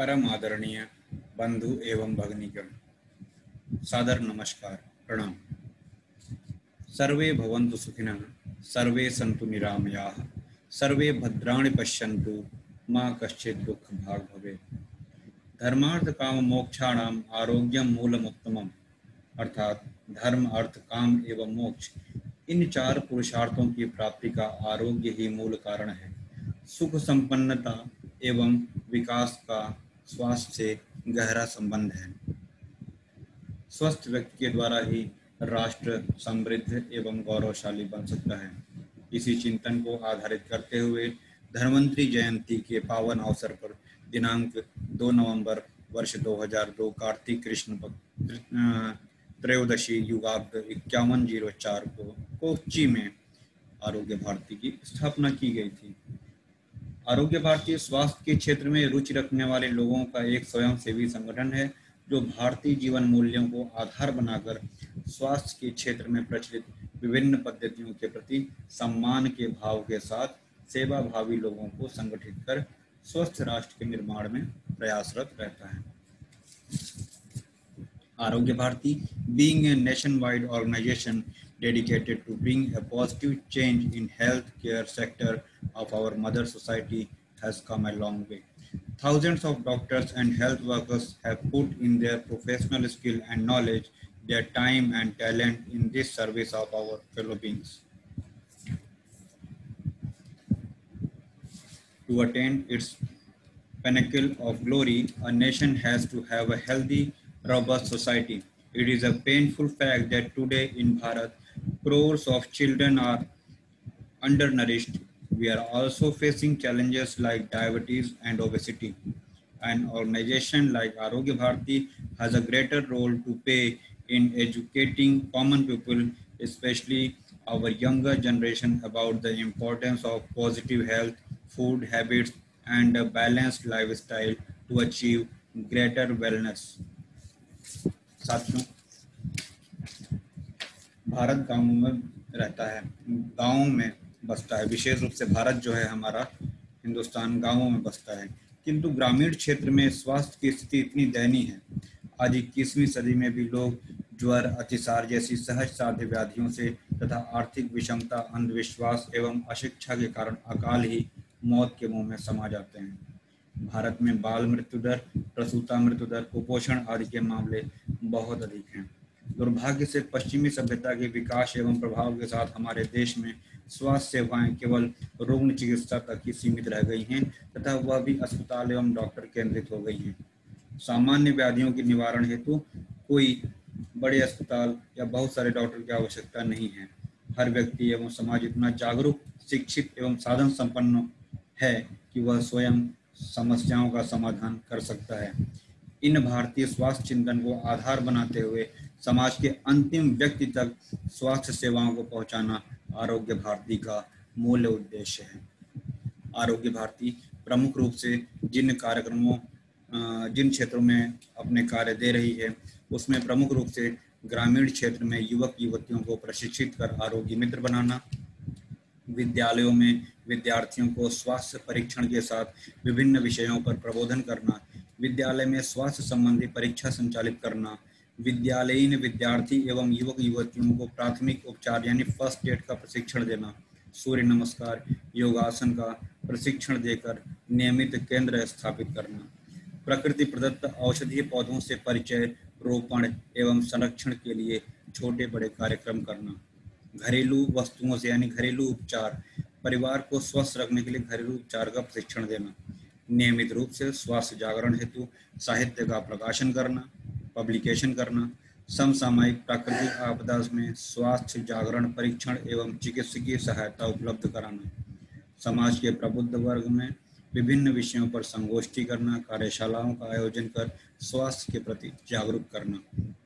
परम आदरणीय बंधु एवं भगिनीगण, सादर नमस्कार, प्रणाम। सर्वे भवन्तु सुखिनः, सर्वे सन्तु निरामयाः, सर्वे भद्राणि पश्यन्तु, मा कश्चित् दुःखभाग् भवेत्। धर्मार्थ काम मोक्षाणाम आरोग्यम मूलमुत्तमम, अर्थात धर्म, अर्थ, काम एवं मोक्ष, इन चार पुरुषार्थों की प्राप्ति का आरोग्य ही मूल कारण है। सुख संपन्नता एवं विकास का स्वास्थ्य से गहरा संबंध है। स्वस्थ व्यक्ति के द्वारा ही राष्ट्र समृद्ध एवं गौरवशाली बन सकता है। इसी चिंतन को आधारित करते हुए धन्वंतरि जयंती के पावन अवसर पर दिनांक 2 नवंबर वर्ष 2002 कार्तिक कृष्ण त्रयोदशी युगाब्द 5104 को कोच्चि में आरोग्य भारती की स्थापना की गई थी। आरोग्य भारती स्वास्थ्य के क्षेत्र में रुचि रखने वाले लोगों का एक स्वयंसेवी संगठन है, जो भारतीय जीवन मूल्यों को आधार बनाकर स्वास्थ्य के क्षेत्र में प्रचलित विभिन्न पद्धतियों के प्रति सम्मान के भाव के साथ सेवा भावी लोगों को संगठित कर स्वस्थ राष्ट्र के निर्माण में प्रयासरत रहता है। Arogya Bharati, being a nationwide organization dedicated to bring a positive change in healthcare sector of our mother society, has come a long way. Thousands of doctors and health workers have put in their professional skill and knowledge, their time and talent in this service of our fellow beings. To attain its pinnacle of glory, a nation has to have a healthy, robust society. It is a painful fact that today in Bharat, crores of children are undernourished. We are also facing challenges like diabetes and obesity. An organization like Arogya Bharati has a greater role to play in educating common people, especially our younger generation, about the importance of positive health, food habits, and a balanced lifestyle to achieve greater wellness. साथियों, भारत गांवों में रहता है, गांवों में बसता है। विशेष रूप से भारत जो है हमारा, हिंदुस्तान गांवों में बसता है, किंतु ग्रामीण क्षेत्र में स्वास्थ्य की स्थिति इतनी दयनीय है। आज 21वीं सदी में भी लोग ज्वर, अतिसार जैसी सहज साध्य व्याधियों से तथा आर्थिक विषमता, अंधविश्वास एवं अशिक्षा के कारण अकाल ही मौत के मुंह में समा जाते हैं। भारत में बाल मृत्यु दर, प्रसूता मृत्यु दर, कुपोषण आदि के मामले बहुत अधिक हैं। दुर्भाग्य से पश्चिमी सभ्यता के विकास एवं प्रभाव के साथ हमारे देश में स्वास्थ्य सेवाएं केवल रुग्ण चिकित्सा तक ही सीमित रह गई हैं तथा वह भी अस्पताल एवं डॉक्टर केंद्रित हो गई हैं। सामान्य व्याधियों के निवारण हेतु कोई बड़े अस्पताल या बहुत सारे डॉक्टर की आवश्यकता नहीं है। हर व्यक्ति एवं समाज इतना जागरूक, शिक्षित एवं साधन संपन्न है कि वह स्वयं समस्याओं का समाधान कर सकता है। इन भारतीय स्वास्थ्य चिंतन को आधार बनाते हुए समाज के अंतिम व्यक्ति तक स्वास्थ्य सेवाओं को पहुंचाना आरोग्य भारती का मूल उद्देश्य है। आरोग्य भारती प्रमुख रूप से जिन क्षेत्रों में अपने कार्य दे रही है, उसमें प्रमुख रूप से ग्रामीण क्षेत्र में युवक युवतियों को प्रशिक्षित कर आरोग्य मित्र बनाना, विद्यालयों में विद्यार्थियों को स्वास्थ्य परीक्षण के साथ विभिन्न विषयों पर प्रबोधन करना, विद्यालय में स्वास्थ्य संबंधी परीक्षा संचालित करना, विद्यालयीन विद्यार्थी एवं युवक युवतियों को प्राथमिक उपचार यानी फर्स्ट एड का प्रशिक्षण देना, सूर्य नमस्कार, योगासन का प्रशिक्षण देकर नियमित केंद्र स्थापित करना, प्रकृति प्रदत्त औषधीय पौधों से परिचय, रोपण एवं संरक्षण के लिए छोटे बड़े कार्यक्रम करना, घरेलू वस्तुओं से यानी घरेलू उपचार, परिवार को स्वस्थ रखने के लिए घरेलू उपचार का प्रशिक्षण देना, नियमित रूप से स्वास्थ्य जागरण हेतु साहित्य का प्रकाशन करना, पब्लिकेशन करना, समसामयिक प्राकृतिक आपदा में स्वास्थ्य जागरण परीक्षण एवं चिकित्सकीय सहायता उपलब्ध कराना, समाज के प्रबुद्ध वर्ग में विभिन्न विषयों पर संगोष्ठी करना, कार्यशालाओं का आयोजन कर स्वास्थ्य के प्रति जागरूक करना,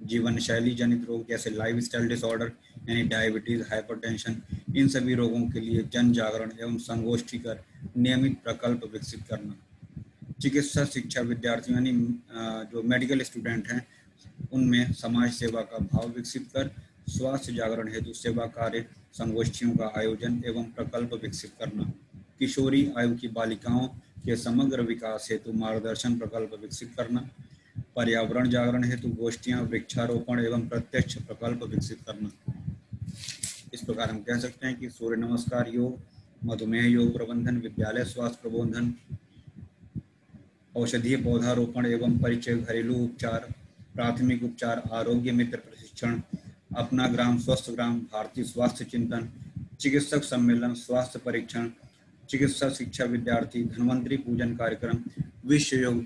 जीवन शैली जनित रोग जैसे लाइफस्टाइल डिसऑर्डर यानी डायबिटीज, हाइपरटेंशन, इन सभी रोगों के लिए जन जागरण एवं संगोष्ठी कर नियमित प्रकल्प विकसित करना, चिकित्सा शिक्षा विद्यार्थियों यानी जो मेडिकल स्टूडेंट हैं उनमें समाज सेवा का भाव विकसित कर स्वास्थ्य जागरण हेतु सेवा कार्य संगोष्ठियों का आयोजन एवं प्रकल्प विकसित करना, किशोरी आयु की बालिकाओं के समग्र विकास हेतु मार्गदर्शन प्रकल्प विकसित करना, पर्यावरण जागरण हेतु गोष्ठियां, वृक्षारोपण एवं प्रत्यक्ष प्रकल्प विकसित करना। इस प्रकार हम कह सकते हैं कि सूर्य नमस्कार योग, मधुमेह योग प्रबंधन, विद्यालय स्वास्थ्य प्रबंधन, औषधीय पौधारोपण एवं परिचय, घरेलू उपचार, प्राथमिक उपचार, आरोग्य मित्र प्रशिक्षण, अपना ग्राम स्वस्थ ग्राम, भारतीय स्वास्थ्य चिंतन, चिकित्सक सम्मेलन, स्वास्थ्य परीक्षण, चिकित्सा शिक्षा विद्यार्थी, धन्वंतरी पूजन कार्यक्रम, विश्व योग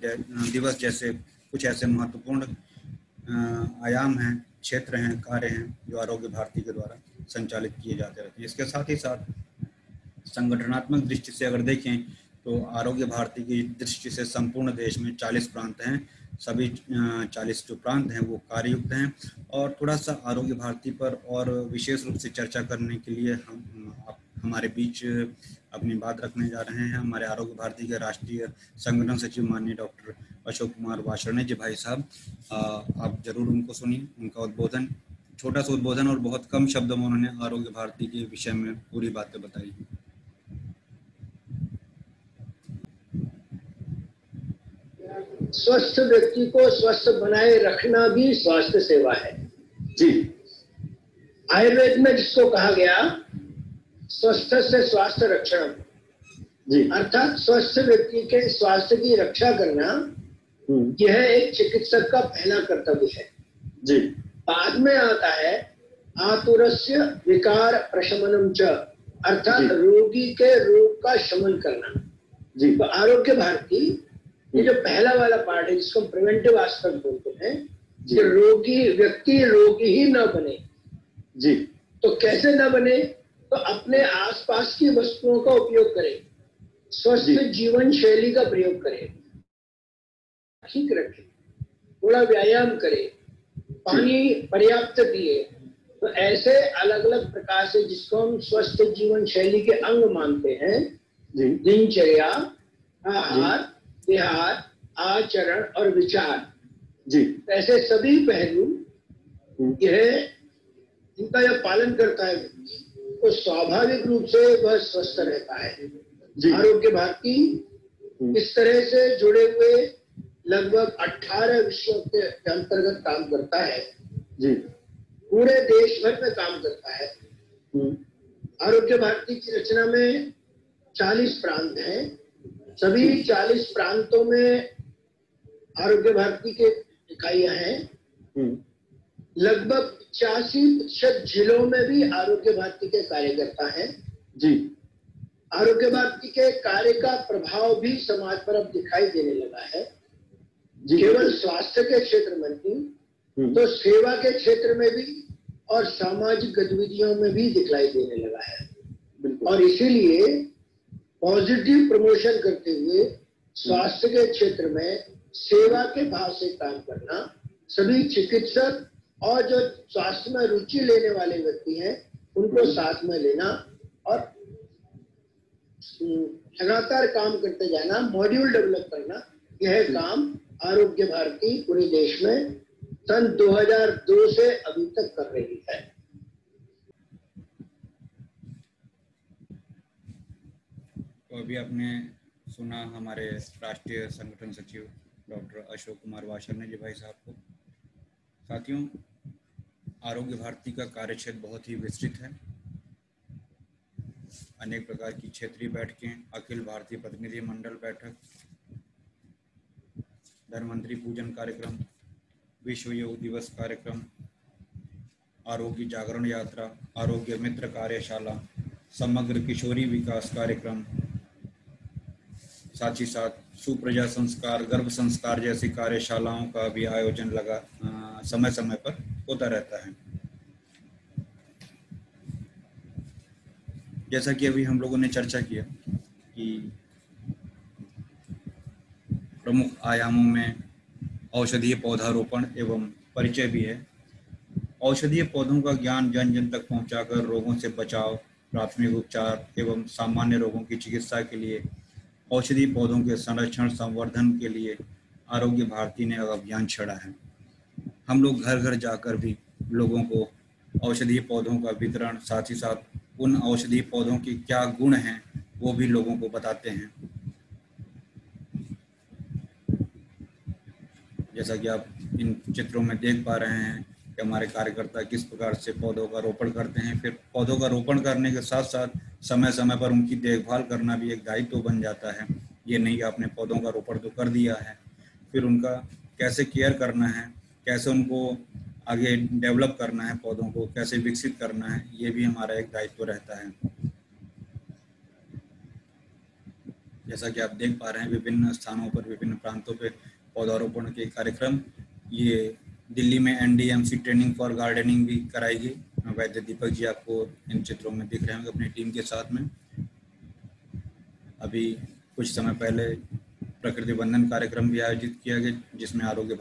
दिवस जैसे कुछ ऐसे महत्वपूर्ण आयाम हैं, क्षेत्र हैं, कार्य हैं जो आरोग्य भारती के द्वारा संचालित किए जाते रहते हैं। इसके साथ ही साथ संगठनात्मक दृष्टि से अगर देखें तो आरोग्य भारती की दृष्टि से संपूर्ण देश में 40 प्रांत हैं। सभी 40 जो प्रांत हैं वो कार्ययुक्त हैं। और थोड़ा सा आरोग्य भारती पर और विशेष रूप से चर्चा करने के लिए हम हमारे बीच अपनी बात रखने जा रहे हैं हमारे आरोग्य भारती के राष्ट्रीय संगठन सचिव माननीय डॉक्टर अशोक कुमार वासरणे जी भाई साहब। आप जरूर उनको सुनिए, उनका उद्बोधन, छोटा सा उद्बोधन और बहुत कम शब्दों में उन्होंने आरोग्य भारती के विषय में पूरी बातें बताई। स्वस्थ व्यक्ति को स्वस्थ बनाए रखना भी स्वास्थ्य सेवा है जी। आयुर्वेद में जिसको कहा गया स्वस्थ से स्वास्थ्य रक्षण जी, अर्थात स्वस्थ व्यक्ति के स्वास्थ्य की रक्षा करना यह एक चिकित्सक का पहला कर्तव्य है जी। बाद में आता है आतुरस्य विकार प्रशमनम च, अर्थात रोगी के रोग का शमन करना जी। तो आरोग्य भारती ये जो पहला वाला पार्ट है जिसको प्रिवेंटिव एस्पेक्ट बोलते हैं कि रोगी व्यक्ति रोगी ही न बने जी। तो कैसे न बने? तो अपने आसपास की वस्तुओं का उपयोग करें, स्वस्थ जीवन शैली का प्रयोग करें, ठीक रखें, थोड़ा व्यायाम करें, पानी पर्याप्त पिए। तो ऐसे अलग अलग प्रकार से जिसको हम स्वस्थ जीवन शैली के अंग मानते हैं, दिनचर्या, आहार, विहार, आचरण और विचार जी, ऐसे सभी पहलू यह इनका जब पालन करता है तो स्वाभाविक रूप से वह स्वस्थ रहता है जी। आरोग्य भारती इस तरह से जुड़े हुए लगभग 18 विषयों के अंतर्गत काम करता है जी। पूरे देश भर में काम करता है। आरोग्य भारती की रचना में 40 प्रांत हैं। सभी 40 प्रांतों में आरोग्य भारती के इकाइयां हैं। लगभग 85% जिलों में भी आरोग्य भारती के कार्यकर्ता हैं जी। आरोग्य भारती के कार्य का प्रभाव भी समाज पर अब दिखाई देने लगा है जी। केवल स्वास्थ्य के क्षेत्र में नहीं तो सेवा के क्षेत्र में भी और सामाजिक गतिविधियों में भी दिखलाई देने लगा है। और इसीलिए पॉजिटिव प्रमोशन करते हुए स्वास्थ्य के क्षेत्र में सेवा के भाव से काम करना, सभी चिकित्सक और जो स्वास्थ्य में रुचि लेने वाले व्यक्ति हैं उनको साथ में लेना और लगातार काम करते जाना, मॉड्यूल डेवलप करना, यह काम आरोग्य भारती पूरे देश में सन 2002 से अभी तक कर रही है। तो अभी आपने सुना हमारे राष्ट्रीय संगठन सचिव डॉक्टर अशोक कुमार वासरणे जी भाई साहब को। साथियों, आरोग्य भारती का कार्यक्षेत्र बहुत ही विस्तृत है। अनेक प्रकार की क्षेत्रीय बैठकें, अखिल भारतीय प्रतिनिधि मंडल बैठक, धन्वंतरी पूजन कार्यक्रम, विश्व योग दिवस कार्यक्रम, आरोग्य जागरण यात्रा, आरोग्य मित्र कार्यशाला, समग्र किशोरी विकास कार्यक्रम, साथ ही साथ सुप्रजा संस्कार, गर्भ संस्कार जैसी कार्यशालाओं का भी आयोजन समय समय पर होता रहता है। जैसा कि अभी हम लोगों ने चर्चा किया कि प्रमुख आयामों में औषधीय पौधारोपण एवं परिचय भी है। औषधीय पौधों का ज्ञान जन जन तक पहुंचाकर रोगों से बचाव, प्राथमिक उपचार एवं सामान्य रोगों की चिकित्सा के लिए औषधीय पौधों के संरक्षण संवर्धन के लिए आरोग्य भारती ने अभियान छेड़ा है। हम लोग घर घर जाकर भी लोगों को औषधीय पौधों का वितरण, साथ ही साथ उन औषधीय पौधों के क्या गुण हैं वो भी लोगों को बताते हैं। जैसा कि आप इन चित्रों में देख पा रहे हैं कि हमारे कार्यकर्ता किस प्रकार से पौधों का रोपण करते हैं। फिर पौधों का रोपण करने के साथ साथ समय समय पर उनकी देखभाल करना भी एक दायित्व बन जाता है। ये नहीं कि आपने पौधों का रोपण तो कर दिया है, फिर उनका कैसे केयर करना है, कैसे उनको आगे डेवलप करना है, पौधों को कैसे विकसित करना है, ये भी हमारा एक दायित्व रहता है। जैसा कि आप देख पा रहे हैं विभिन्न स्थानों पर, विभिन्न प्रांतों पे पौधारोपण के कार्यक्रम। ये दिल्ली में NDMC ट्रेनिंग फॉर गार्डनिंग भी कराई गई। वैद्य दीपक जी आपको इन चित्रों में दिख रहे होंगे अपनी टीम के साथ में। अभी कुछ समय पहले प्रकृति वंदन कार्यक्रम भी आयोजित किया गया, जिसमें आरोग्य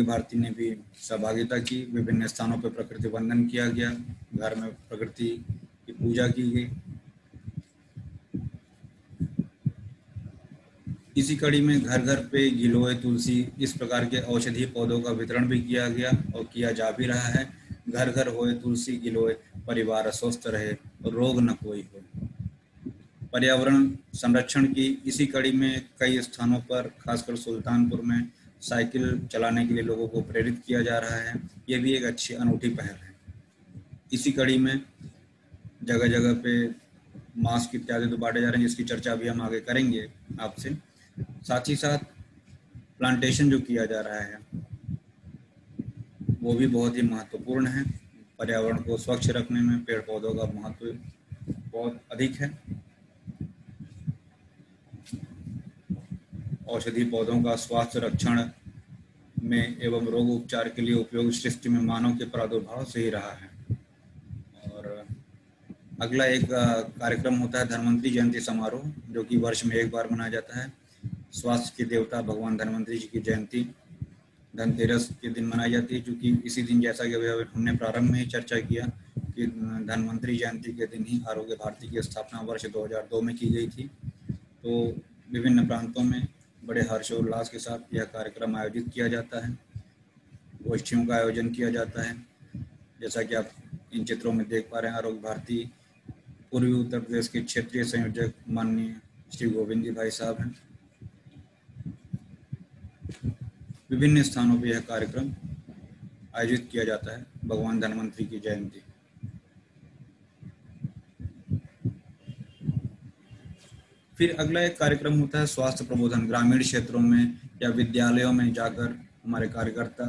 भारती ने भी सहभागिता की। विभिन्न स्थानों पर प्रकृति वंदन किया गया, घर में प्रकृति की पूजा की गई। इसी कड़ी में घर घर पे गिलोय, तुलसी, इस प्रकार के औषधीय पौधों का वितरण भी किया गया और किया जा भी रहा है। घर घर होए तुलसी गिलोय, परिवार स्वस्थ रहे और रोग न कोई हो। पर्यावरण संरक्षण की इसी कड़ी में कई स्थानों पर, खासकर सुल्तानपुर में साइकिल चलाने के लिए लोगों को प्रेरित किया जा रहा है। ये भी एक अच्छी अनूठी पहल है। इसी कड़ी में जगह जगह पे मास्क इत्यादि तो बांटे जा रहे हैं, जिसकी चर्चा भी हम आगे करेंगे आपसे। साथ ही साथ प्लांटेशन जो किया जा रहा है वो भी बहुत ही महत्वपूर्ण है। पर्यावरण को स्वच्छ रखने में पेड़ पौधों का महत्व बहुत अधिक है। औषधि पौधों का स्वास्थ्य रक्षण में एवं रोग उपचार के लिए उपयोग सृष्टि में मानव के प्रादुर्भाव से ही रहा है। और अगला एक कार्यक्रम होता है धन्वंतरी जयंती समारोह, जो कि वर्ष में एक बार मनाया जाता है। स्वास्थ्य के देवता भगवान धन्वंतरी जी की जयंती धनतेरस के दिन मनाई जाती है, क्योंकि इसी दिन, जैसा कि हमने प्रारंभ में ही चर्चा किया, कि धन्वंतरी जयंती के दिन ही आरोग्य भारती की स्थापना वर्ष 2002 में की गई थी। तो विभिन्न प्रांतों में बड़े हर्षोल्लास के साथ यह कार्यक्रम आयोजित किया जाता है। गोष्ठियों का आयोजन किया जाता है। जैसा कि आप इन चित्रों में देख पा रहे हैं, आरोग्य भारती पूर्वी उत्तर प्रदेश के क्षेत्रीय संयोजक माननीय श्री गोविंद जी भाई साहब हैं। विभिन्न स्थानों पर यह कार्यक्रम आयोजित किया जाता है, भगवान धन्वंतरी की जयंती। फिर अगला एक कार्यक्रम होता है स्वास्थ्य प्रबोधन। ग्रामीण क्षेत्रों में या विद्यालयों में जाकर हमारे कार्यकर्ता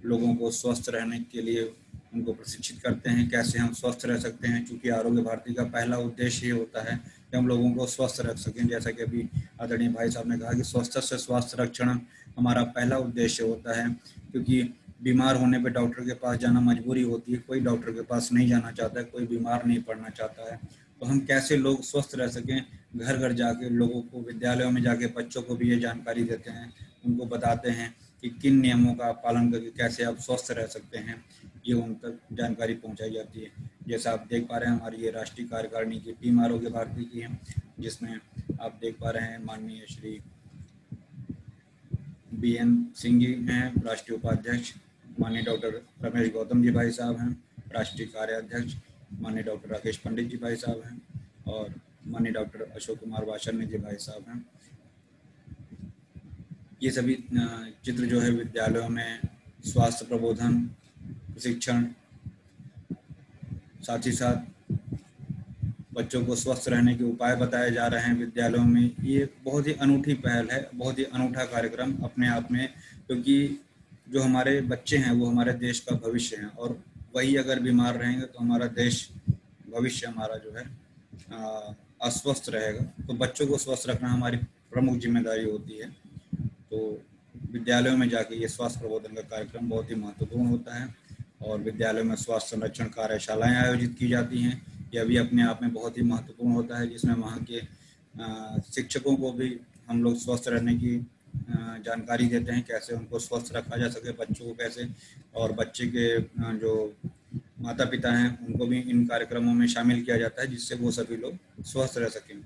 लोगों को स्वस्थ रहने के लिए उनको प्रशिक्षित करते हैं, कैसे हम स्वस्थ रह सकते हैं। क्योंकि आरोग्य भारती का पहला उद्देश्य ये होता है कि हम लोगों को स्वस्थ रख सकें। जैसा कि अभी आदरणीय भाई साहब ने कहा कि स्वस्थ से स्वास्थ्य रक्षण हमारा पहला उद्देश्य होता है, क्योंकि बीमार होने पे डॉक्टर के पास जाना मजबूरी होती है। कोई डॉक्टर के पास नहीं जाना चाहता है, कोई बीमार नहीं पड़ना चाहता है। तो हम कैसे लोग स्वस्थ रह सकें, घर घर जाके लोगों को, विद्यालयों में जाके बच्चों को भी ये जानकारी देते हैं, उनको बताते हैं कि किन नियमों का पालन करके कैसे आप स्वस्थ रह सकते हैं, ये उन तक जानकारी पहुंचाई जाती है। जैसा आप देख पा रहे हैं, हमारी ये राष्ट्रीय कार्यकारिणी की टीम आरोग्य भारती की है, जिसमें आप देख पा रहे हैं माननीय श्री BN सिंह जी हैं राष्ट्रीय उपाध्यक्ष, माननीय डॉक्टर रमेश गौतम जी भाई साहब हैं राष्ट्रीय कार्याध्यक्ष, माननीय डॉक्टर राकेश पंडित जी भाई साहब हैं, और माननीय डॉक्टर अशोक कुमार वाशरने जी भाई साहब हैं। ये सभी चित्र जो है विद्यालयों में स्वास्थ्य प्रबोधन, प्रशिक्षण, साथ ही साथ बच्चों को स्वस्थ रहने के उपाय बताए जा रहे हैं विद्यालयों में। ये बहुत ही अनूठी पहल है, बहुत ही अनूठा कार्यक्रम अपने आप में, क्योंकि जो हमारे बच्चे हैं वो हमारे देश का भविष्य हैं, और वही अगर बीमार रहेंगे तो हमारा देश, भविष्य हमारा जो है अस्वस्थ रहेगा। तो बच्चों को स्वस्थ रखना हमारी प्रमुख जिम्मेदारी होती है। तो विद्यालयों में जाके ये स्वास्थ्य प्रबोधन का कार्यक्रम बहुत ही महत्वपूर्ण होता है, और विद्यालयों में स्वास्थ्य संरक्षण कार्यशालाएं आयोजित की जाती हैं। यह भी अपने आप में बहुत ही महत्वपूर्ण होता है, जिसमें वहाँ के शिक्षकों को भी हम लोग स्वस्थ रहने की जानकारी देते हैं, कैसे उनको स्वस्थ रखा जा सके, बच्चों को कैसे, और बच्चे के जो माता पिता हैं उनको भी इन कार्यक्रमों में शामिल किया जाता है, जिससे वो सभी लोग स्वस्थ रह सकें।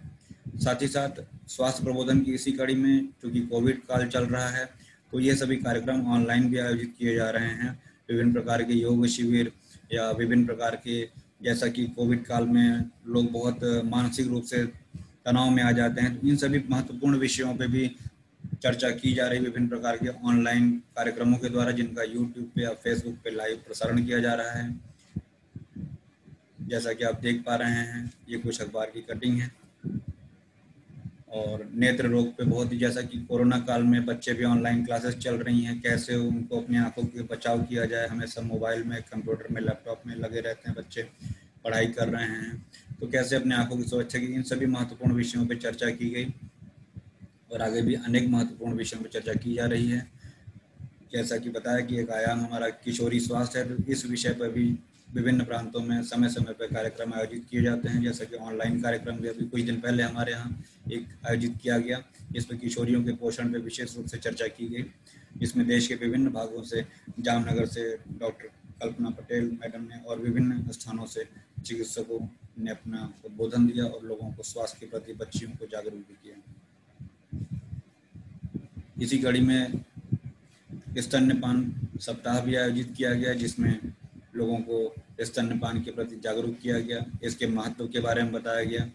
साथ ही साथ स्वास्थ्य प्रबोधन की इसी कड़ी में, क्योंकि कोविड काल चल रहा है, तो ये सभी कार्यक्रम ऑनलाइन भी आयोजित किए जा रहे हैं। विभिन्न प्रकार के योग शिविर या विभिन्न प्रकार के, जैसा कि कोविड काल में लोग बहुत मानसिक रूप से तनाव में आ जाते हैं, इन सभी महत्वपूर्ण विषयों पे भी चर्चा की जा रही विभिन्न प्रकार के ऑनलाइन कार्यक्रमों के द्वारा, जिनका यूट्यूब पे या फेसबुक पे लाइव प्रसारण किया जा रहा है। जैसा कि आप देख पा रहे हैं, ये कुछ अखबार की कटिंग है। और नेत्र रोग पे बहुत ही, जैसा कि कोरोना काल में बच्चे भी ऑनलाइन क्लासेस चल रही हैं, कैसे उनको अपनी आंखों के बचाव किया जाए। हमेशा मोबाइल में, कंप्यूटर में, लैपटॉप में लगे रहते हैं बच्चे, पढ़ाई कर रहे हैं, तो कैसे अपने आंखों की सुरक्षा की, इन सभी महत्वपूर्ण विषयों पर चर्चा की गई। और आगे भी अनेक महत्वपूर्ण विषयों पर चर्चा की जा रही है। जैसा कि बताया कि एक आयाम हमारा किशोरी स्वास्थ्य है, तो इस विषय पर भी विभिन्न प्रांतों में समय समय पर कार्यक्रम आयोजित किए जाते हैं। जैसा कि ऑनलाइन कार्यक्रम भी अभी कुछ दिन पहले हमारे यहाँ एक आयोजित किया गया, जिसमें किशोरियों के पोषण पर विशेष रूप से चर्चा की गई। इसमें देश के विभिन्न भागों से, जामनगर से डॉक्टर कल्पना पटेल मैडम ने और विभिन्न स्थानों से चिकित्सकों ने अपना उद्बोधन दिया और लोगों को स्वास्थ्य के प्रति, बच्चियों को जागरूक भी किया। इसी कड़ी में स्तन्यपान सप्ताह भी आयोजित किया गया, जिसमें लोगों को स्तन्यपान के प्रति जागरूक किया गया, इसके महत्व के बारे में बताया गया।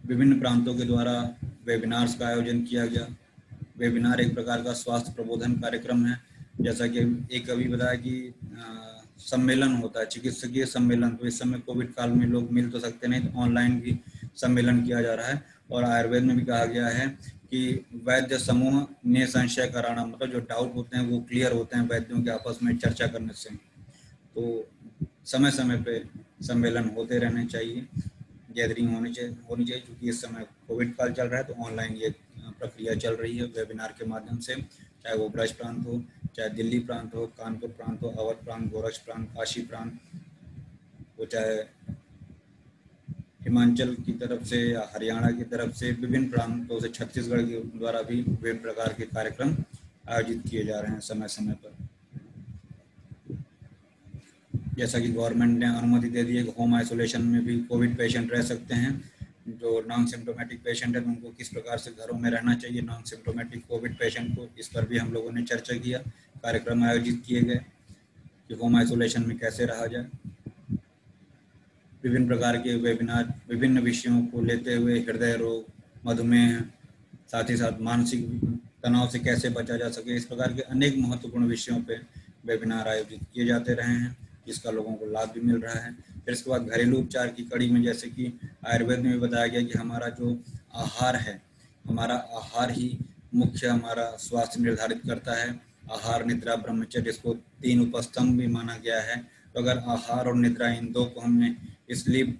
विभिन्न प्रांतों के द्वारा वेबिनार्स का आयोजन किया गया। वेबिनार एक प्रकार का स्वास्थ्य प्रबोधन कार्यक्रम है। जैसा कि एक अभी बताया कि सम्मेलन होता है, चिकित्सकीय सम्मेलन, तो इस समय कोविड काल में लोग मिल तो सकते नहीं, तो ऑनलाइन भी सम्मेलन किया जा रहा है। और आयुर्वेद में भी कहा गया है कि वैद्य समूह निसंशय कराना, मतलब जो डाउट होते हैं वो क्लियर होते हैं वैद्यों के आपस में चर्चा करने से। तो समय समय पे सम्मेलन होते रहने चाहिए, गैदरिंग होनी चाहिए, क्योंकि इस समय कोविड काल चल रहा है, तो ऑनलाइन ये प्रक्रिया चल रही है वेबिनार के माध्यम से। चाहे वो ब्रज प्रांत हो, चाहे दिल्ली प्रांत हो, कानपुर प्रांत हो, अवध प्रांत, गोरक्ष प्रांत, काशी प्रांत हो, चाहे हिमाचल की तरफ से या हरियाणा की तरफ से, विभिन्न प्रांतों से, छत्तीसगढ़ के द्वारा भी विभिन्न प्रकार के कार्यक्रम आयोजित किए जा रहे हैं समय समय पर। जैसा कि गवर्नमेंट ने अनुमति दे दी है कि होम आइसोलेशन में भी कोविड पेशेंट रह सकते हैं। जो नॉन सिम्टोमेटिक पेशेंट है, उनको किस प्रकार से घरों में रहना चाहिए नॉन सिम्टोमेटिक कोविड पेशेंट को, इस पर भी हम लोगों ने चर्चा किया। कार्यक्रम आयोजित किए गए कि होम आइसोलेशन में कैसे रहा जाए। विभिन्न प्रकार के वेबिनार विभिन्न विषयों को लेते हुए, हृदय रोग, मधुमेह, साथ ही साथ मानसिक तनाव से कैसे बचा जा सके, इस प्रकार के अनेक महत्वपूर्ण विषयों पर वेबिनार आयोजित किए जाते रहे हैं, जिसका लोगों को लाभ भी मिल रहा है। फिर इसके बाद घरेलू उपचार की कड़ी में, जैसे कि आयुर्वेद में भी बताया गया कि हमारा जो आहार है, हमारा आहार ही मुख्य हमारा स्वास्थ्य निर्धारित करता है। आहार, निद्रा, ब्रह्मचर्य, इसको 3 उपस्तंभ भी माना गया है। तो अगर आहार और निद्रा, इन दो को हमने, स्लीप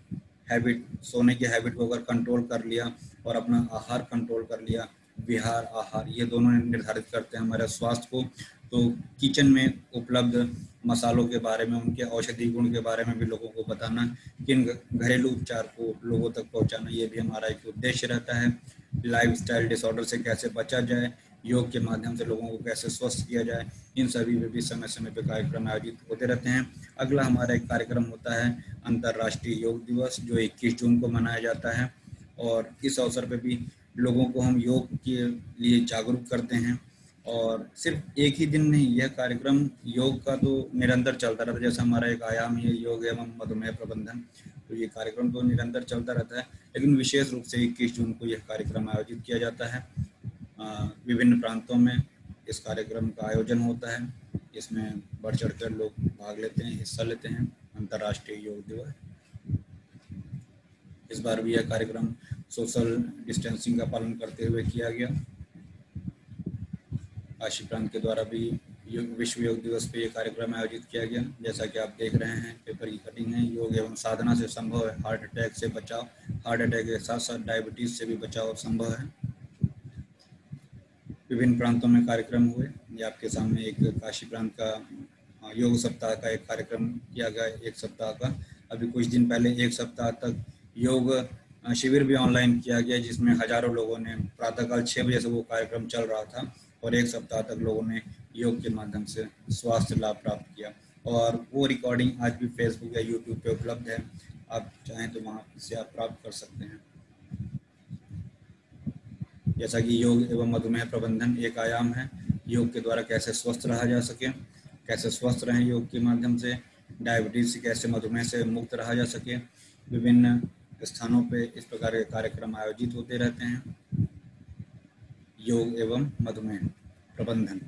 हैबिट, सोने की हैबिट को अगर कंट्रोल कर लिया और अपना आहार कंट्रोल कर लिया, विहार, आहार, ये दोनों निर्धारित करते हैं हमारे स्वास्थ्य को। तो किचन में उपलब्ध मसालों के बारे में, उनके औषधि गुण के बारे में भी लोगों को बताना, किन घरेलू उपचार को लोगों तक पहुंचाना, ये भी हमारा एक उद्देश्य रहता है। लाइफस्टाइल डिसऑर्डर से कैसे बचा जाए, योग के माध्यम से लोगों को कैसे स्वस्थ किया जाए, इन सभी में भी समय समय पर कार्यक्रम आयोजित होते रहते हैं। अगला हमारा एक कार्यक्रम होता है अंतर्राष्ट्रीय योग दिवस, जो 21 जून को मनाया जाता है। और इस अवसर पर भी लोगों को हम योग के लिए जागरूक करते हैं। और सिर्फ एक ही दिन नहीं, यह कार्यक्रम योग का तो निरंतर चलता रहता है। जैसे हमारा एक आयाम ही है योग एवं मधुमेह प्रबंधन, तो ये कार्यक्रम तो निरंतर चलता रहता है, लेकिन विशेष रूप से 21 जून को यह कार्यक्रम आयोजित किया जाता है। विभिन्न प्रांतों में इस कार्यक्रम का आयोजन होता है। इसमें बढ़ चढ़ कर लोग भाग लेते हैं, हिस्सा लेते हैं। अंतर्राष्ट्रीय योग दिवस, इस बार भी यह कार्यक्रम सोशल डिस्टेंसिंग का पालन करते हुए किया गया। काशी प्रांत के द्वारा भी विश्व योग दिवस पे ये कार्यक्रम आयोजित किया गया। जैसा कि आप देख रहे हैं, पेपर की कटिंग है। योग एवं साधना से संभव है हार्ट अटैक से बचाव, हार्ट अटैक के साथ साथ डायबिटीज से भी बचाव संभव है। विभिन्न प्रांतों में कार्यक्रम हुए। ये आपके सामने एक काशी प्रांत का योग सप्ताह का एक कार्यक्रम किया गया, 1 सप्ताह का। अभी कुछ दिन पहले 1 सप्ताह तक योग शिविर भी ऑनलाइन किया गया, जिसमें हजारों लोगों ने, प्रातःकाल 6 बजे से वो कार्यक्रम चल रहा था और 1 सप्ताह तक लोगों ने योग के माध्यम से स्वास्थ्य लाभ प्राप्त किया। और वो रिकॉर्डिंग आज भी फेसबुक या यूट्यूब पे उपलब्ध है, आप चाहें तो वहाँ से आप प्राप्त कर सकते हैं। जैसा कि योग एवं मधुमेह प्रबंधन एक आयाम है, योग के द्वारा कैसे स्वस्थ रहा जा सके, कैसे स्वस्थ रहें योग के माध्यम से, डायबिटीज से कैसे, मधुमेह से मुक्त रहा जा सके, विभिन्न स्थानों पे इस प्रकार के कार्यक्रम आयोजित होते रहते हैं। योग एवं मधुमेह प्रबंधन।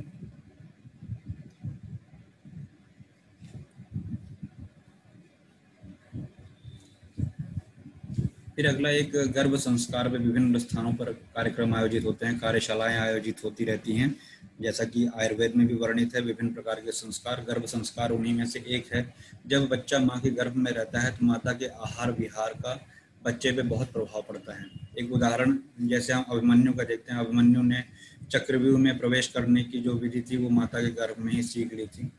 फिर अगला एक गर्भ संस्कार पे विभिन्न स्थानों पर कार्यक्रम आयोजित होते हैं, कार्यशालाएं आयोजित होती रहती हैं, जैसा कि आयुर्वेद में भी वर्णित है। विभिन्न प्रकार के संस्कार, गर्भ संस्कार उन्हीं में से एक है। जब बच्चा माँ के गर्भ में रहता है तो माता के आहार विहार का बच्चे पे बहुत प्रभाव पड़ता है। एक उदाहरण जैसे हम अभिमन्यु का देखते हैं। अभिमन्यु ने चक्रव्यूह में प्रवेश करने की जो विधि थी वो माता के गर्भ में ही सीख ली थी।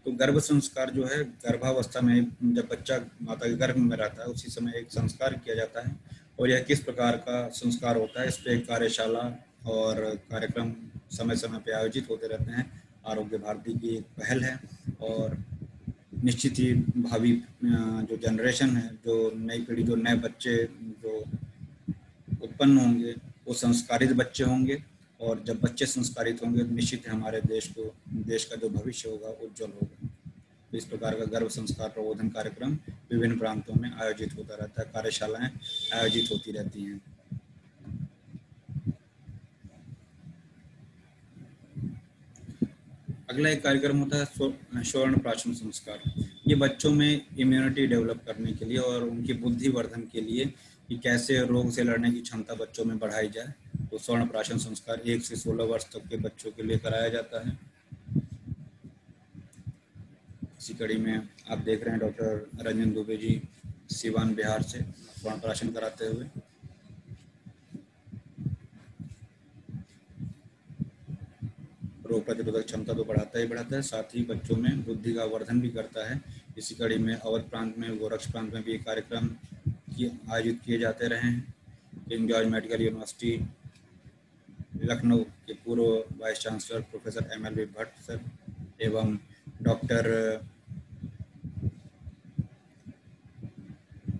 तो गर्भ संस्कार जो है, गर्भावस्था में जब बच्चा माता के गर्भ में रहता है उसी समय एक संस्कार किया जाता है। और यह किस प्रकार का संस्कार होता है, इस पर एक कार्यशाला और कार्यक्रम समय समय पे आयोजित होते रहते हैं। आरोग्य भारती की एक पहल है और निश्चित ही भावी जो जनरेशन है, जो नई पीढ़ी, जो नए बच्चे जो उत्पन्न होंगे वो संस्कारित बच्चे होंगे। और जब बच्चे संस्कारित होंगे तो निश्चित हमारे देश का जो भविष्य होगा उज्जवल होगा। तो इस प्रकार का गर्भ संस्कार प्रबोधन कार्यक्रम विभिन्न प्रांतों में आयोजित होता रहता है, कार्यशालाएं आयोजित होती रहती हैं। अगला एक कार्यक्रम होता है स्वर्ण प्राशन संस्कार। ये बच्चों में इम्यूनिटी डेवलप करने के लिए और उनकी बुद्धि वर्धन के लिए कि कैसे रोग से लड़ने की क्षमता बच्चों में बढ़ाई जाए। तो स्वर्ण प्राशन संस्कार 1 से 16 वर्ष तक के बच्चों के लिए कराया जाता है। इसी कड़ी में आप देख रहे हैं डॉक्टर रंजन दुबे जी सिवान बिहार से स्वर्ण प्राशन कराते हुए। रोग प्रतिरोधक क्षमता तो बढ़ाता है, साथ ही बच्चों में बुद्धि का वर्धन भी करता है। इसी कड़ी में अवध प्रांत में, गोरक्ष प्रांत में भी कार्यक्रम आयोजित किए जाते रहे हैं। King George medical university Lucknow के पूर्व vice chancellor professor MLV Bhatt sir एवं डॉक्टर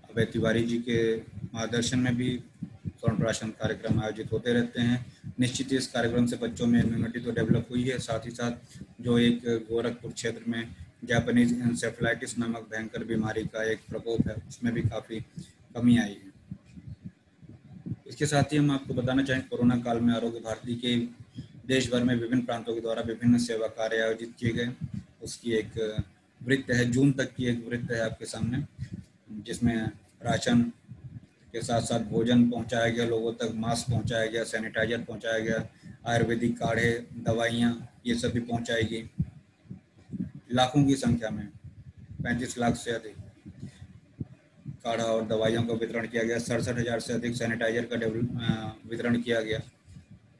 अभय तिवारी जी के मार्गदर्शन में भी स्वर्ण प्राशन कार्यक्रम आयोजित होते रहते हैं। निश्चित ही इस कार्यक्रम से बच्चों में इम्यूनिटी तो डेवलप हुई है, साथ ही साथ जो एक गोरखपुर क्षेत्र में जापानीज एन्सेफेलाइटिस नामक भयंकर बीमारी का एक प्रकोप है उसमें भी काफ़ी कमी आई है। इसके साथ ही हम आपको बताना चाहें, कोरोना काल में आरोग्य भारती के देश भर में विभिन्न प्रांतों के द्वारा विभिन्न सेवा कार्य आयोजित किए गए। उसकी एक वृत्त है, जून तक की एक वृत्त है आपके सामने, जिसमें राशन के साथ साथ भोजन पहुंचाया गया लोगों तक, मास्क पहुंचाया गया, सैनिटाइजर पहुंचाया गया, आयुर्वेदिक काढ़े, दवाइयाँ ये सब भी पहुंचाई गई। लाखों की संख्या में 35 लाख से अधिक काढ़ा और दवाइयों का वितरण किया गया। 67,000 से अधिक सैनिटाइजर का वितरण किया गया।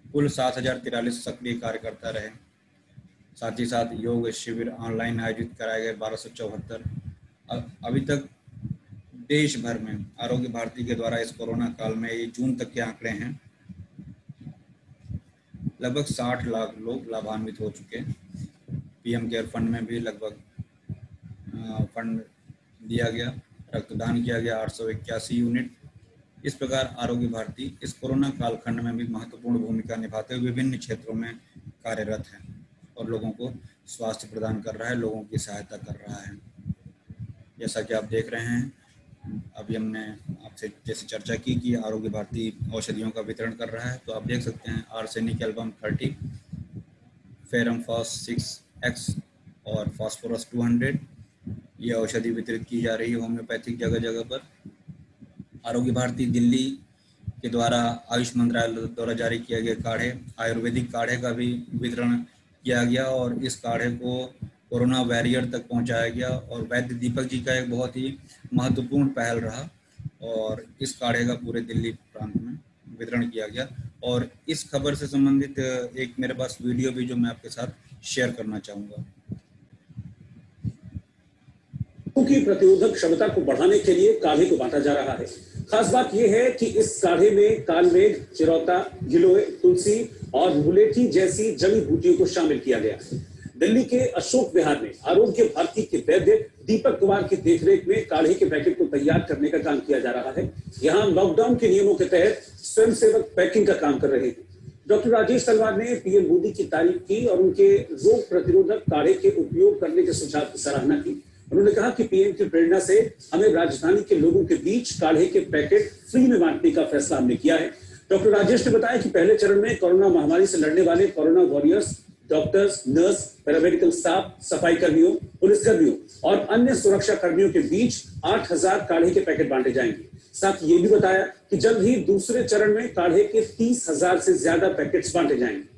कुल 7,043 सक्रिय कार्यकर्ता रहे। साथ ही साथ योग शिविर ऑनलाइन आयोजित कराए गए 1274। अभी तक देश भर में आरोग्य भारती के द्वारा इस कोरोना काल में, ये जून तक के आंकड़े हैं, लगभग 60 लाख लोग लाभान्वित हो चुके हैं। PM केयर फंड में भी लगभग फंड दिया गया, रक्तदान किया गया 881 यूनिट। इस प्रकार आरोग्य भारती इस कोरोना कालखंड में भी महत्वपूर्ण भूमिका निभाते हुए विभिन्न क्षेत्रों में कार्यरत है और लोगों को स्वास्थ्य प्रदान कर रहा है, लोगों की सहायता कर रहा है। जैसा कि आप देख रहे हैं, अभी हमने आपसे जैसे चर्चा की कि आरोग्य भारती औषधियों का वितरण कर रहा है, तो आप देख सकते हैं arsenic album 30, ferrum FOSS 6X और फास्फोरस 200 ये औषधि वितरित की जा रही है होम्योपैथिक जगह जगह पर। आरोग्य भारती दिल्ली के द्वारा आयुष मंत्रालय द्वारा जारी किया गया काढ़े, आयुर्वेदिक काढ़े का भी वितरण किया गया और इस काढ़े को कोरोना वॉरियर तक पहुंचाया गया। और वैद्य दीपक जी का एक बहुत ही महत्वपूर्ण पहल रहा और इस काढ़े का पूरे दिल्ली प्रांत में वितरण किया गया। और इस खबर से संबंधित एक मेरे पास वीडियो भी जो मैं आपके साथ शेयर करना चाहूँगा। की प्रतिरोधक क्षमता को बढ़ाने के लिए काढ़े को बांटा जा रहा है। खास बात यह है कि इस काढ़े में कालमेघ, चिरौता, गिलोय, तुलसी और मुलेठी जैसी जड़ी बूटियों को शामिल किया गया है। दिल्ली के अशोक विहार में आरोग्य भारती के वैद्य दीपक कुमार की देखरेख में काढ़े के पैकेट को तैयार करने का काम किया जा रहा है। यहाँ लॉकडाउन के नियमों के तहत स्वयंसेवक पैकिंग का काम कर रहे हैं। डॉक्टर राजेश तलवार ने PM मोदी की तारीफ की और उनके रोग प्रतिरोधक काढ़े के उपयोग करने के सुझाव की सराहना की। उन्होंने कहा कि पीएम की प्रेरणा से हमें राजधानी के लोगों के बीच काढ़े के पैकेट फ्री में बांटने का फैसला हमने किया है। डॉक्टर राजेश ने बताया कि पहले चरण में कोरोना महामारी से लड़ने वाले corona warriors, doctors, nurse, paramedical staff, सफाई कर्मियों, पुलिस कर्मियों और अन्य सुरक्षा कर्मियों के बीच 8,000 काढ़े के पैकेट बांटे जाएंगे। साथ ये भी बताया कि जल्द ही दूसरे चरण में काढ़े के 30,000 से ज्यादा पैकेट्स बांटे जाएंगे।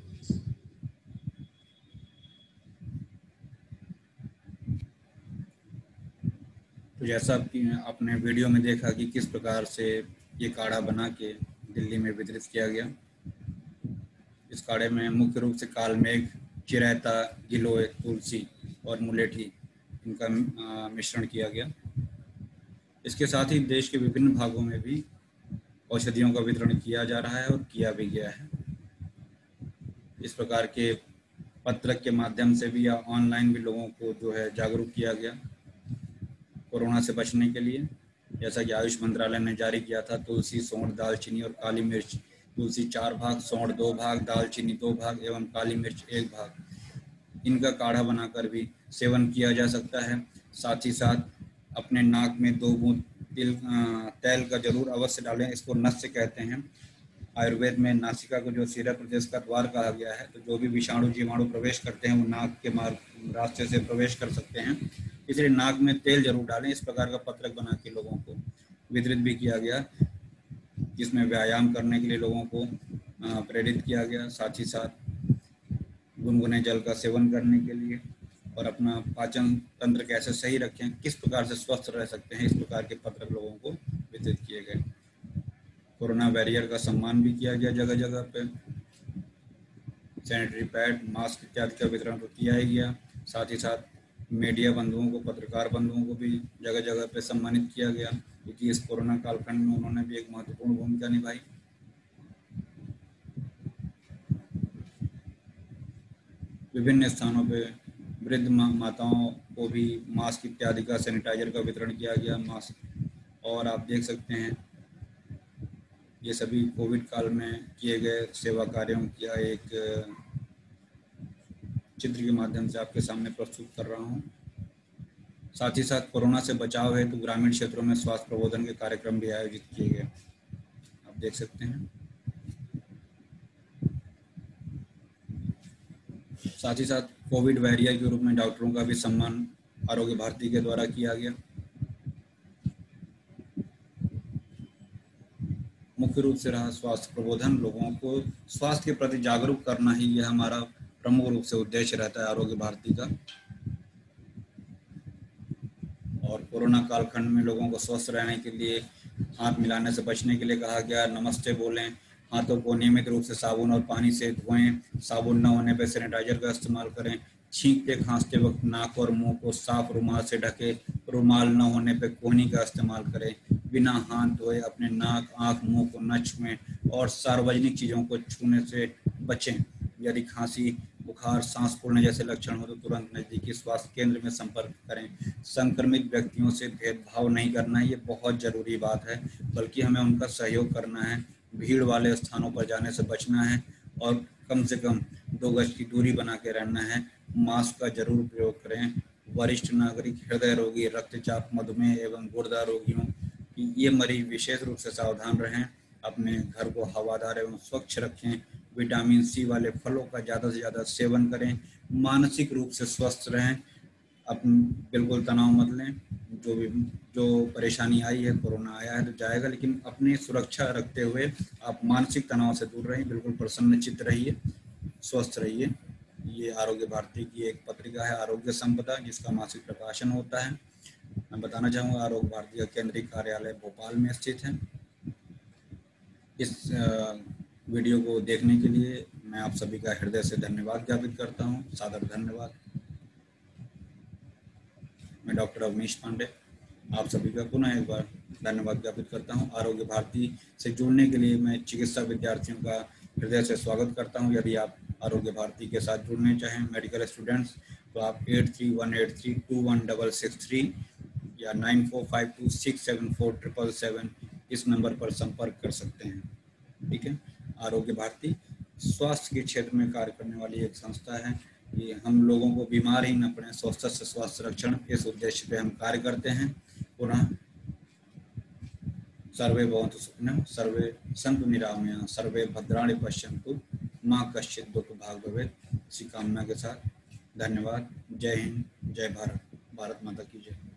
तो जैसा कि आपने वीडियो में देखा कि किस प्रकार से ये काढ़ा बना के दिल्ली में वितरित किया गया। इस काढ़े में मुख्य रूप से कालमेघ, चिरैता, गिलोय, तुलसी और मुलेठी इनका मिश्रण किया गया। इसके साथ ही देश के विभिन्न भागों में भी औषधियों का वितरण किया जा रहा है और किया भी गया है। इस प्रकार के पत्रक के माध्यम से भी या ऑनलाइन भी लोगों को जो है जागरूक किया गया कोरोना से बचने के लिए। जैसा कि आयुष मंत्रालय ने जारी किया था, तुलसी, सौंठ, दालचीनी और काली मिर्च, तुलसी 4 भाग, सौंठ 2 भाग, दालचीनी 2 भाग एवं काली मिर्च 1 भाग, इनका काढ़ा बनाकर भी सेवन किया जा सकता है। साथ ही साथ अपने नाक में 2 बूंद तेल का जरूर अवश्य डालें। इसको नस्य कहते हैं। आयुर्वेद में नासिका को जो शीरा प्रदेश का द्वार कहा गया है, तो जो भी विषाणु जीवाणु प्रवेश करते हैं वो नाक के मार्ग रास्ते से प्रवेश कर सकते हैं, इसलिए नाक में तेल जरूर डालें। इस प्रकार का पत्रक बना के लोगों को वितरित भी किया गया, जिसमें व्यायाम करने के लिए लोगों को प्रेरित किया गया। साथ ही साथ गुनगुने जल का सेवन करने के लिए और अपना पाचन तंत्र कैसे सही रखें, किस प्रकार से स्वस्थ रह सकते हैं, इस प्रकार के पत्रक लोगों को वितरित किए गए। कोरोना वॉरियर का सम्मान भी किया गया जगह जगह पे। सैनिटरी पैड, मास्क इत्यादि का वितरण तो किया ही गया। साथ ही साथ मीडिया बंधुओं को, पत्रकार बंधुओं को भी जगह जगह पे सम्मानित किया गया, क्योंकि इस कोरोना कालखंड में उन्होंने भी एक महत्वपूर्ण भूमिका निभाई। विभिन्न स्थानों पे वृद्ध माताओं को भी मास्क इत्यादि का, सैनिटाइजर का वितरण किया गया। मास्क, और आप देख सकते हैं ये सभी कोविड काल में किए गए सेवा कार्यों का एक चित्र के माध्यम से आपके सामने प्रस्तुत कर रहा हूं। साथ ही साथ कोरोना से बचाव हेतु ग्रामीण क्षेत्रों में स्वास्थ्य प्रबोधन के कार्यक्रम भी आयोजित किए गए, आप देख सकते हैं। साथ ही साथ कोविड वॉरियर के रूप में डॉक्टरों का भी सम्मान आरोग्य भारती के द्वारा किया गया। मुख्य रूप से रहा स्वास्थ्य प्रबोधन, लोगों को स्वास्थ्य के प्रति जागरूक करना ही यह हमारा प्रमुख रूप से उद्देश्य रहता है आरोग्य भारती का। और कोरोना कालखंड में लोगों को स्वस्थ रहने के लिए, हाथ मिलाने से बचने के लिए कहा गया, नमस्ते बोलें, हाथों को नियमित रूप से साबुन और पानी से धोएं, साबुन न होने पर सैनिटाइजर का इस्तेमाल करें, छींकते खांसते वक्त नाक और मुंह को साफ रुमाल से ढके, रुमाल न होने पर कोहनी का इस्तेमाल करें, बिना हाथ धोए अपने नाक, आंख, मुंह को न छुएं और सार्वजनिक चीज़ों को छूने से बचें। यदि खांसी, बुखार, सांस फूलने जैसे लक्षण हो तो तुरंत नजदीकी स्वास्थ्य केंद्र में संपर्क करें। संक्रमित व्यक्तियों से भेदभाव नहीं करना है, ये बहुत जरूरी बात है, बल्कि हमें उनका सहयोग करना है। भीड़ वाले स्थानों पर जाने से बचना है और कम से कम 2 गज की दूरी बना के रहना है। मास्क का जरूर प्रयोग करें। वरिष्ठ नागरिक, हृदय रोगी, रक्तचाप, मधुमेह एवं गुर्दा रोगियों की ये मरीज विशेष रूप से सावधान रहें। अपने घर को हवादार एवं स्वच्छ रखें। विटामिन सी वाले फलों का ज़्यादा से ज़्यादा सेवन करें। मानसिक रूप से स्वस्थ रहें। बिल्कुल तनाव मत लें। जो परेशानी आई है, कोरोना आया है तो जाएगा, लेकिन अपनी सुरक्षा रखते हुए आप मानसिक तनाव से दूर रहें। बिल्कुल प्रसन्नचित्त रहिए, स्वस्थ रहिए। ये आरोग्य भारती की एक पत्रिका है, आरोग्य संपदा, जिसका मासिक प्रकाशन होता है। मैं बताना चाहूँगा आरोग्य भारती का केंद्रीय कार्यालय भोपाल में स्थित है। इस वीडियो को देखने के लिए मैं आप सभी का हृदय से धन्यवाद ज्ञापित करता हूँ, सादर धन्यवाद। मैं डॉक्टर अवनीश पांडे आप सभी का पुनः एक बार धन्यवाद ज्ञापित करता हूँ। आरोग्य भारती से जुड़ने के लिए मैं चिकित्सा विद्यार्थियों का हृदय से स्वागत करता हूँ। यदि आप आरोग्य भारती के साथ जुड़ने चाहें, मेडिकल स्टूडेंट्स, तो आप 8318321663 या 9452674777 इस नंबर पर संपर्क कर सकते हैं। ठीक है। आरोग्य भारती स्वास्थ्य के क्षेत्र में कार्य करने वाली एक संस्था है। कि हम लोगों को बीमार ही न पड़े, स्वस्थ से स्वास्थ्य रक्षण, इस उद्देश्य पे हम कार्य करते हैं। पुनः सर्वे भवन्तु सुखिनः, सर्वे सन्तु निरामया, सर्वे भद्राणि पश्यन्तु, माँ कश्चित् दुःख भाग् भवेत्। इसी कामना के साथ धन्यवाद। जय हिंद, जय भारत, भारत माता की जय।